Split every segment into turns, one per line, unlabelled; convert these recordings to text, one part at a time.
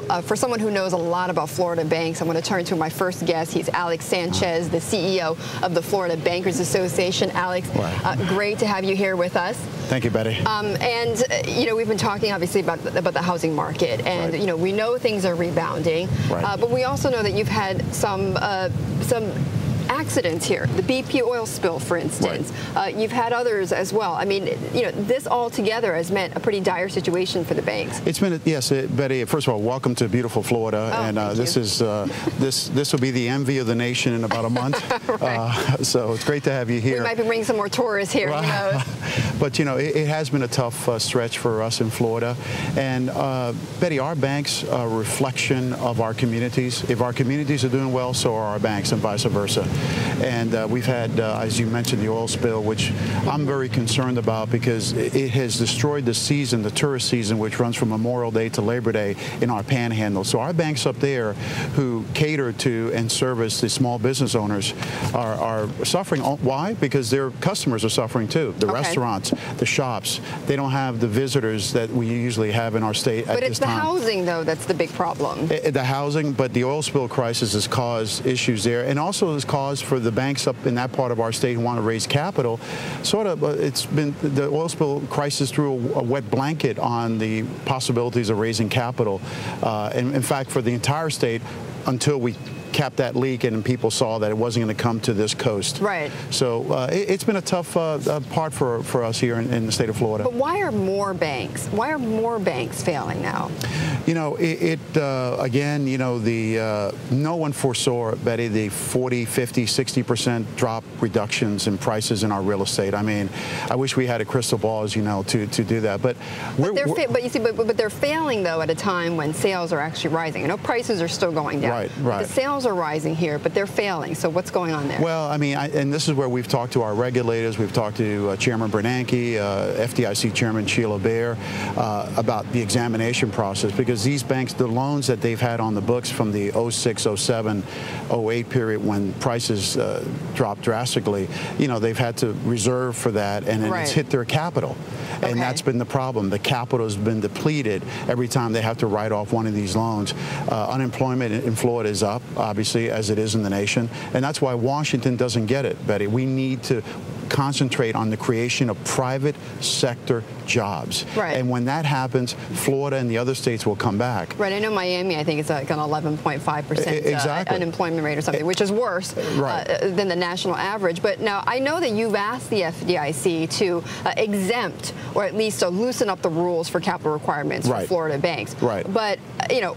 Well, for someone who knows a lot about Florida banks, I'm going to turn to my first guest. He's Alex Sanchez, the CEO of the Florida Bankers Association. Alex, great to have you here with us.
Thank you, Betty.
And we've been talking obviously about the housing market, and we know things are rebounding, but we also know that you've had some accidents here. The BP oil spill, for instance. You've had others as well. I mean, this all together has meant a pretty dire situation for the banks.
It's been, yes, Betty. First of all, welcome to beautiful Florida, and this will be the envy of the nation in about a month. So it's great to have you here.
We might be bringing some more tourists here. Who knows?
But it has been a tough stretch for us in Florida, and Betty, our banks are a reflection of our communities. If our communities are doing well, so are our banks, and vice versa. And we've had, as you mentioned, the oil spill, which I'm very concerned about because it has destroyed the season, the tourist season, which runs from Memorial Day to Labor Day in our panhandle. So our banks up there who cater to and service the small business owners are suffering. Why? Because their customers are suffering too. The restaurants, the shops, they don't have the visitors that we usually have in our state at this time.
But it's the housing, though, that's the big problem.
The housing, but the oil spill crisis has caused issues there, and also has caused for the banks up in that part of our state who want to raise capital. It's been, the oil spill crisis threw a wet blanket on the possibilities of raising capital. And in fact, for the entire state, until we capped that leak and people saw that it wasn't going to come to this coast. Right. So it's been a tough part for us here in the state of Florida.
But why are more banks failing now?
Again, no one foresaw, Betty, the 40, 50, 60% drop reductions in prices in our real estate. I mean, I wish we had a crystal ball, as you know, to do that. But
they're failing though at a time when sales are actually rising. I know prices are still going down.
Right.
The sales are rising here, but they're failing. So what's going on there?
Well, I mean, and this is where we've talked to our regulators. We've talked to Chairman Bernanke, FDIC Chairman Sheila Bair, about the examination process, because these banks, the loans that they've had on the books from the 06, 07, 08 period when prices dropped drastically, they've had to reserve for that, and it's hit their capital. And that's been the problem. The capital has been depleted every time they have to write off one of these loans. Unemployment in Florida is up, obviously, as it is in the nation. And that's why Washington doesn't get it, Betty. We need to concentrate on the creation of private sector jobs. And when that happens, Florida and the other states will come back.
I know Miami, I think it's like an 11.5% unemployment rate or something, which is worse than the national average. But now I know that you've asked the FDIC to exempt or at least to loosen up the rules for capital requirements for Florida banks. But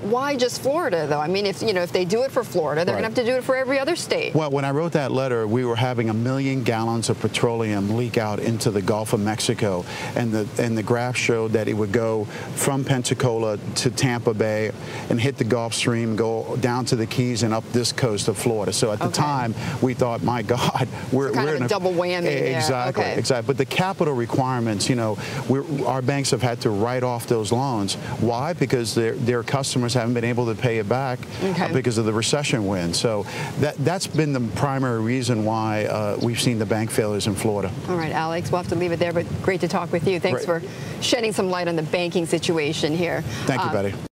why just Florida though? I mean, if they do it for Florida, they're going to have to do it for every other state.
Well, when I wrote that letter, we were having 1 million gallons of petroleum leak out into the Gulf of Mexico, and the graph showed that it would go from Pensacola to Tampa Bay and hit the Gulf Stream, go down to the Keys and up this coast of Florida. So at the time, we thought, my God, we're
in a double whammy.
Exactly. But the capital requirements, our banks have had to write off those loans. Why? Because their customers haven't been able to pay it back because of the recession wind. So that's been the primary reason why we've seen the bank failures in Florida.
All right, Alex, we'll have to leave it there, but great to talk with you. Thanks for shedding some light on the banking situation here.
Thank you, Betty.